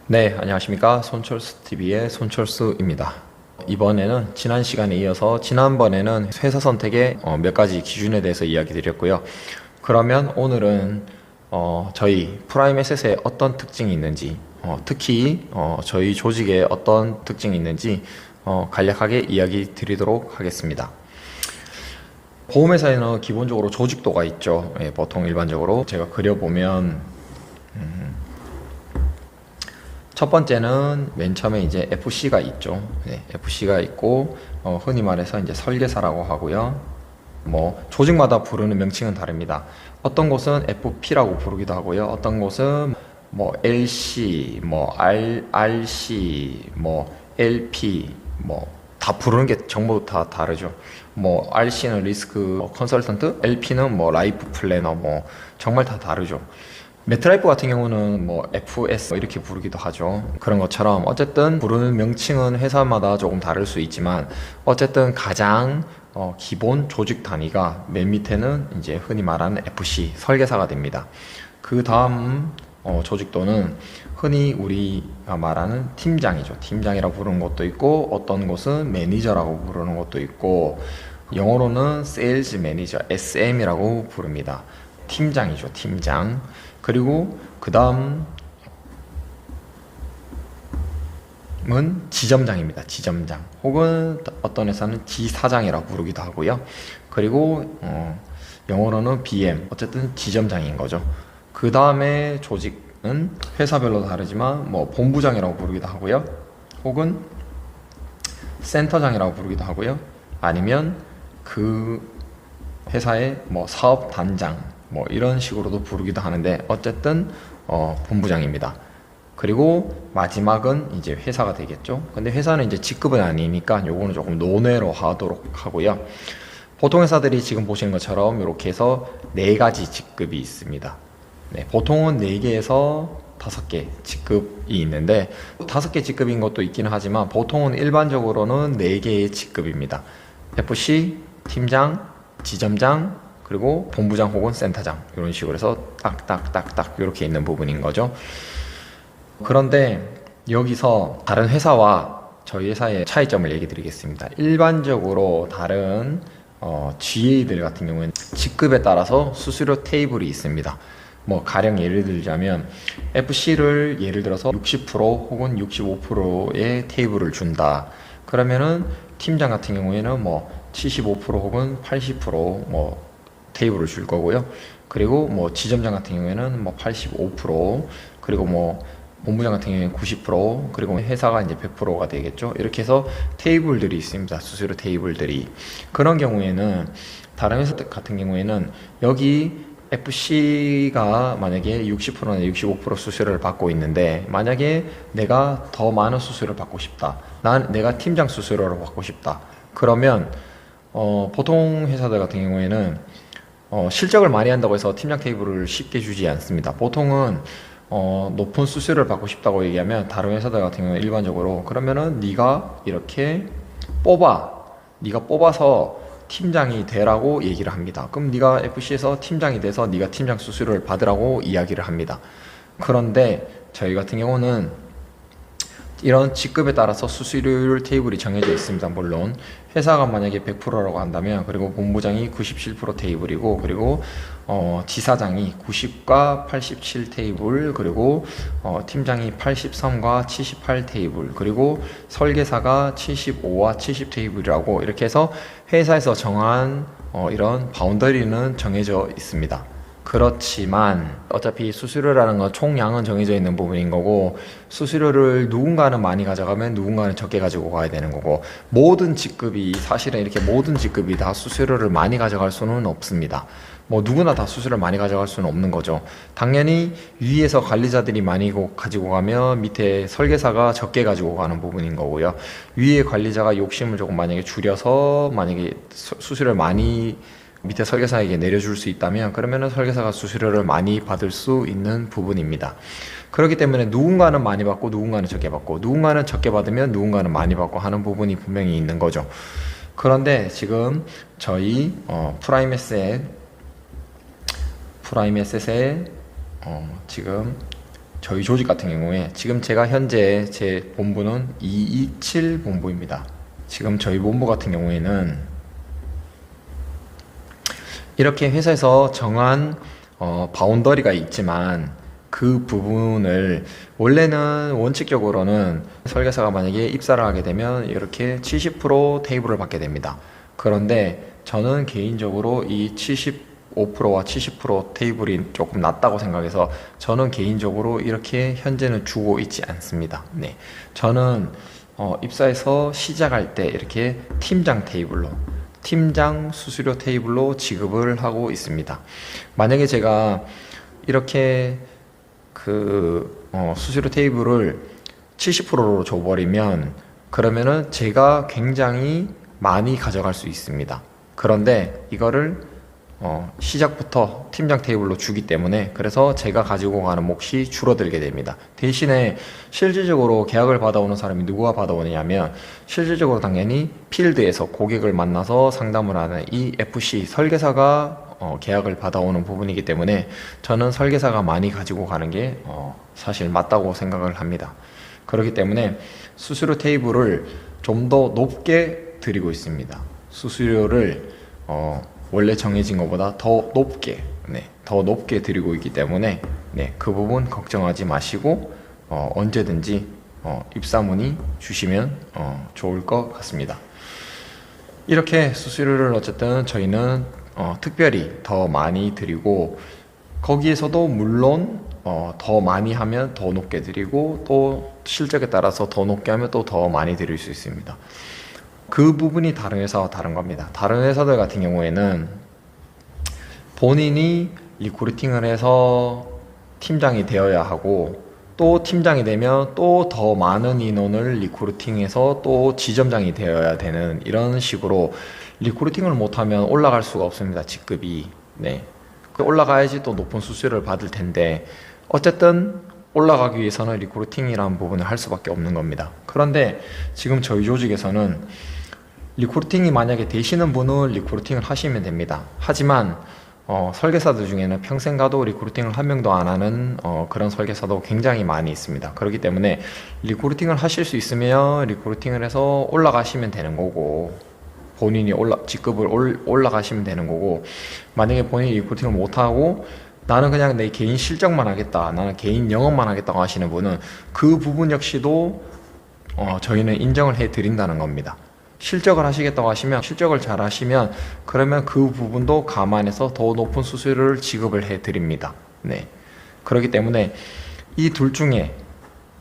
네, 안녕하십니까. 손철수TV의 손철수입니다. 이번에는 지난 시간에 이어서 지난번에는 회사 선택의 몇 가지 기준에 대해서 이야기 드렸고요. 그러면 오늘은 저희 프라임에셋에 어떤 특징이 있는지, 특히 저희 조직에 어떤 특징이 있는지 간략하게 이야기 드리도록 하겠습니다. 보험회사에는 기본적으로 조직도가 있죠. 보통 일반적으로 제가 그려보면 첫 번째는 맨 처음에 이제 FC가 있죠. FC가 있고 흔히 말해서 이제 설계사라고 하고요. 뭐 조직마다 부르는 명칭은 다릅니다. 어떤 곳은 FP라고 부르기도 하고요. 어떤 곳은 뭐 LC, 뭐 RC, 뭐 LP, 뭐 다 부르는 게 전부 다 다르죠. 뭐 RC는 리스크 컨설턴트, LP는 뭐 라이프 플래너, 뭐 정말 다 다르죠. 메트라이프 같은 경우는 뭐 FS 이렇게 부르기도 하죠. 그런 것처럼 어쨌든 부르는 명칭은 회사마다 조금 다를 수 있지만 어쨌든 가장 기본 조직 단위가 맨 밑에는 이제 흔히 말하는 FC 설계사가 됩니다. 그 다음 조직도는 흔히 우리가 말하는 팀장이죠. 팀장이라고 부르는 것도 있고 어떤 곳은 매니저라고 부르는 것도 있고 영어로는 세일즈 매니저 SM이라고 부릅니다. 팀장이죠. 팀장. 그리고 그 다음은 지점장입니다. 지점장. 혹은 어떤 회사는 지사장이라고 부르기도 하고요. 그리고 영어로는 BM. 어쨌든 지점장인 거죠. 그 다음에 조직은 회사별로 다르지만 뭐 본부장이라고 부르기도 하고요. 혹은 센터장이라고 부르기도 하고요. 아니면 그 회사의 뭐 사업단장 뭐 이런 식으로도 부르기도 하는데 어쨌든 본부장입니다. 그리고 마지막은 이제 회사가 되겠죠. 근데 회사는 이제 직급은 아니니까 요거는 조금 논외로 하도록 하고요. 보통 회사들이 지금 보시는 것처럼 이렇게 해서 4가지 직급이 있습니다. 보통은 4개에서 5개 직급이 있는데 5개 직급인 것도 있기는 하지만 보통은 일반적으로는 4개의 직급입니다. FC, 팀장, 지점장, 그리고 본부장 혹은 센터장 이런 식으로 해서 딱딱딱딱 이렇게 있는 부분인 거죠. 그런데 여기서 다른 회사와 저희 회사의 차이점을 얘기 드리겠습니다. 일반적으로 다른 GA들 같은 경우에는 직급에 따라서 수수료 테이블이 있습니다. 뭐 가령 예를 들자면 FC를 예를 들어서 60% 혹은 65%의 테이블을 준다. 그러면은 팀장 같은 경우에는 뭐 75% 혹은 80% 테이블을 줄 거고요. 그리고 뭐 지점장 같은 경우에는 뭐 85%, 그리고 뭐 본부장 같은 경우에는 90%, 그리고 회사가 이제 100%가 되겠죠. 이렇게 해서 테이블들이 있습니다. 수수료 테이블들이. 그런 경우에는 다른 회사 같은 경우에는 여기 FC가 만약에 60%나 65% 수수료를 받고 있는데 만약에 내가 더 많은 수수료를 받고 싶다. 내가 팀장 수수료를 받고 싶다. 그러면 보통 회사들 같은 경우에는 실적을 많이 한다고 해서 팀장 테이블을 쉽게 주지 않습니다. 보통은 높은 수수료를 받고 싶다고 얘기하면 다른 회사들 같은 경우는 일반적으로 그러면은 네가 이렇게 네가 뽑아서 팀장이 되라고 얘기를 합니다. 그럼 네가 FC에서 팀장이 돼서 네가 팀장 수수료를 받으라고 이야기를 합니다. 그런데 저희 같은 경우는 이런 직급에 따라서 수수료율 테이블이 정해져 있습니다. 물론 회사가 만약에 100%라고 한다면 그리고 본부장이 97% 테이블이고 그리고 지사장이 90과 87 테이블 그리고 팀장이 83과 78 테이블 그리고 설계사가 75와 70 테이블이라고 이렇게 해서 회사에서 정한 이런 바운더리는 정해져 있습니다. 그렇지만 어차피 수수료라는 건 총량은 정해져 있는 부분인 거고 수수료를 누군가는 많이 가져가면 누군가는 적게 가지고 가야 되는 거고 모든 직급이 사실은 이렇게 모든 직급이 다 수수료를 많이 가져갈 수는 없습니다. 뭐 누구나 다 수수료를 많이 가져갈 수는 없는 거죠. 당연히 위에서 관리자들이 많이 가지고 가면 밑에 설계사가 적게 가지고 가는 부분인 거고요. 위에 관리자가 욕심을 조금 만약에 줄여서 만약에 수수료를 많이 밑에 설계사에게 내려줄 수 있다면 그러면은 설계사가 수수료를 많이 받을 수 있는 부분입니다. 그렇기 때문에 누군가는 많이 받고 누군가는 적게 받고 누군가는 적게 받으면 누군가는 많이 받고 하는 부분이 분명히 있는 거죠. 그런데 지금 저희 프라임에셋에 지금 저희 조직 같은 경우에 지금 제가 현재 제 본부는 227 본부입니다. 지금 저희 본부 같은 경우에는 이렇게 회사에서 정한 바운더리가 있지만 그 부분을 원래는 원칙적으로는 설계사가 만약에 입사를 하게 되면 이렇게 70% 테이블을 받게 됩니다. 그런데 저는 개인적으로 이 75%와 70% 테이블이 조금 낮다고 생각해서 저는 개인적으로 이렇게 현재는 주고 있지 않습니다. 네, 저는 입사해서 시작할 때 이렇게 팀장 테이블로, 팀장 수수료 테이블로 지급을 하고 있습니다. 만약에 제가 이렇게 수수료 테이블을 70%로 줘버리면 그러면은 제가 굉장히 많이 가져갈 수 있습니다. 그런데 이거를 시작부터 팀장 테이블로 주기 때문에 그래서 제가 가지고 가는 몫이 줄어들게 됩니다. 대신에 실질적으로 계약을 받아오는 사람이 누구가 받아오느냐면 실질적으로 당연히 필드에서 고객을 만나서 상담을 하는 이 FC 설계사가 계약을 받아오는 부분이기 때문에 저는 설계사가 많이 가지고 가는 게 사실 맞다고 생각을 합니다. 그렇기 때문에 수수료 테이블을 좀 더 높게 드리고 있습니다. 수수료를 원래 정해진 것보다 더 높게, 더 높게 드리고 있기 때문에 그 부분 걱정하지 마시고 언제든지 입사 문의 주시면 좋을 것 같습니다. 이렇게 수수료를 어쨌든 저희는 특별히 더 많이 드리고 거기에서도 물론 더 많이 하면 더 높게 드리고 또 실적에 따라서 더 높게 하면 또 더 많이 드릴 수 있습니다. 그 부분이 다른 회사와 다른 겁니다. 다른 회사들 같은 경우에는 본인이 리크루팅을 해서 팀장이 되어야 하고 또 팀장이 되면 또 더 많은 인원을 리크루팅해서 또 지점장이 되어야 되는 이런 식으로 리크루팅을 못하면 올라갈 수가 없습니다. 직급이. 올라가야지 또 높은 수수료를 받을 텐데 어쨌든 올라가기 위해서는 리크루팅이라는 부분을 할 수밖에 없는 겁니다. 그런데 지금 저희 조직에서는 리크루팅이 만약에 되시는 분은 리크루팅을 하시면 됩니다. 하지만 설계사들 중에는 평생 가도 리크루팅을 한 명도 안 하는 그런 설계사도 굉장히 많이 있습니다. 그렇기 때문에 리크루팅을 하실 수 있으면 리크루팅을 해서 올라가시면 되는 거고 본인이 직급을 올라가시면 되는 거고 만약에 본인이 리크루팅을 못하고 나는 그냥 내 개인 실적만 하겠다, 나는 개인 영업만 하겠다고 하시는 분은 그 부분 역시도 저희는 인정을 해 드린다는 겁니다. 실적을 하시겠다고 하시면 실적을 잘 하시면 그러면 그 부분도 감안해서 더 높은 수수료를 지급을 해 드립니다. 그렇기 때문에 이 둘 중에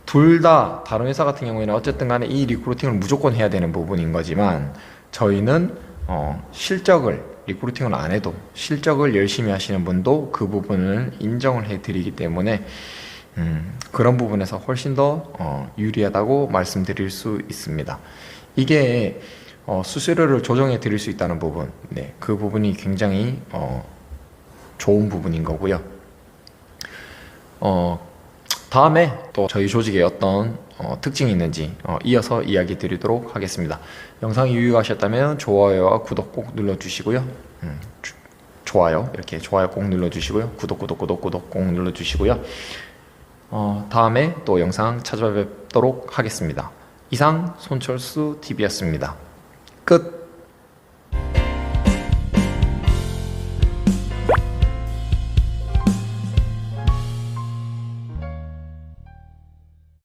둘 다 다른 회사 같은 경우에는 어쨌든 간에 이 리크루팅을 무조건 해야 되는 부분인 거지만 저희는 리크루팅을 안 해도 실적을 열심히 하시는 분도 그 부분을 인정을 해 드리기 때문에 그런 부분에서 훨씬 더 유리하다고 말씀드릴 수 있습니다. 이게 수수료를 조정해 드릴 수 있다는 부분, 그 부분이 굉장히 좋은 부분인 거고요. 다음에 또 저희 조직에 어떤 특징이 있는지 이어서 이야기 드리도록 하겠습니다. 영상이 유익하셨다면 좋아요와 구독 꼭 눌러주시고요. 좋아요, 이렇게 좋아요 꼭 눌러주시고요. 구독 꼭 눌러주시고요. 다음에 또 영상 찾아뵙도록 하겠습니다. 이상 손철수 TV였습니다. 끝.